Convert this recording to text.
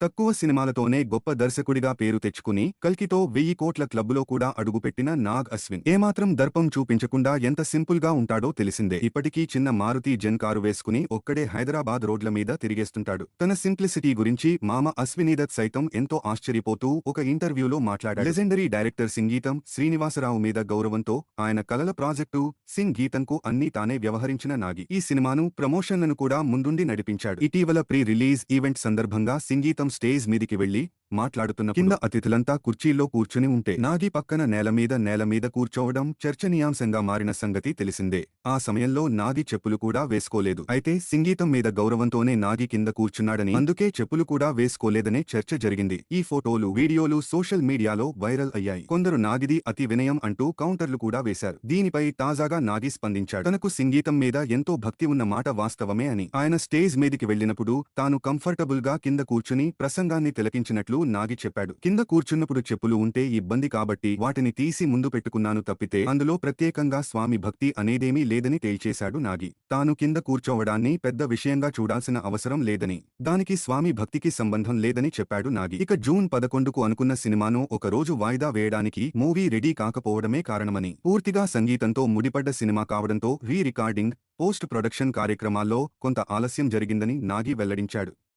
తక్కువ సినిమాలతోనే గొప్ప దర్శకుడిగా పేరు తెచ్చుకుని కల్కితో 1000 కోట్ల క్లబ్బులో కూడా అడుగుపెట్టిన నాగ్ అశ్విన్ ఏమాత్రం దర్పం చూపించకుండా ఎంత సింపుల్ గా ఉంటాడో తెలిసిందే. ఇప్పటికీ చిన్న మారుతి జెన్ కారు వేసుకుని ఒక్కడే హైదరాబాద్ రోడ్ల మీద తిరిగేస్తుంటాడు. తన సింప్లిసిటీ గురించి మామ అశ్వినీదత్ సైతం ఎంతో ఆశ్చర్యపోతూ ఒక ఇంటర్వ్యూలో మాట్లాడాడు. లెజెండరీ డైరెక్టర్ సింగీతం శ్రీనివాసరావు మీద గౌరవంతో ఆయన కలల ప్రాజెక్టు సింగ్ గీతంకు అన్నీ తానే వ్యవహరించిన నాగి ఈ సినిమాను ప్రమోషన్లను కూడా ముందుండి నడిపించాడు. ఇటీవల ప్రీ రిలీజ్ ఈవెంట్ సందర్భంగా సింగీతం స్టేజ్ మీదికి వెళ్లి మాట్లాడుతున్న కింద అతిథులంతా కుర్చీల్లో కూర్చుని ఉంటే నాగి పక్కన నేల మీద కూర్చోవడం చర్చనీయాంశంగా మారిన సంగతి తెలిసిందే. ఆ సమయంలో నాగి చెప్పులు కూడా వేసుకోలేదు. అయితే సింగీతం మీద గౌరవంతోనే నాగి కింద కూర్చున్నాడని, అందుకే చెప్పులు కూడా వేసుకోలేదనే చర్చ జరిగింది. ఈ ఫోటోలు వీడియోలు సోషల్ మీడియాలో వైరల్ అయ్యాయి. కొందరు నాగిది అతి వినయం అంటూ కౌంటర్లు కూడా వేశారు. దీనిపై తాజాగా నాగి స్పందించాడు. తనకు సింగీతం మీద ఎంతో భక్తి ఉన్న మాట వాస్తవమే అని. ఆయన స్టేజ్ మీదికి వెళ్లినప్పుడు తాను కంఫర్టబుల్ గా కింద కూర్చుని ప్రసంగాన్ని తిలకించినట్లు నాగి చెప్పాడు. కింద కూర్చున్నప్పుడు చెప్పులు ఉంటే ఇబ్బంది కాబట్టి వాటిని తీసి ముందు పెట్టుకున్నాను తప్పితే అందులో ప్రత్యేకంగా స్వామి భక్తి అనేదేమీ లేదని తేల్చేశాడు నాగి. తాను కింద కూర్చోవడాన్ని పెద్ద విషయంగా చూడాల్సిన అవసరం లేదని, దానికి స్వామి భక్తికి సంబంధం లేదని చెప్పాడు నాగి. ఇక జూన్ 11కు అనుకున్న సినిమాను ఒక రోజు వాయిదా వేయడానికి మూవీ రెడీ కాకపోవడమే కారణమని, పూర్తిగా సంగీతంతో ముడిపడ్డ సినిమా కావడంతో రీ రికార్డింగ్, పోస్ట్ ప్రొడక్షన్ కార్యక్రమాల్లో కొంత ఆలస్యం జరిగిందని నాగి వెల్లడించాడు.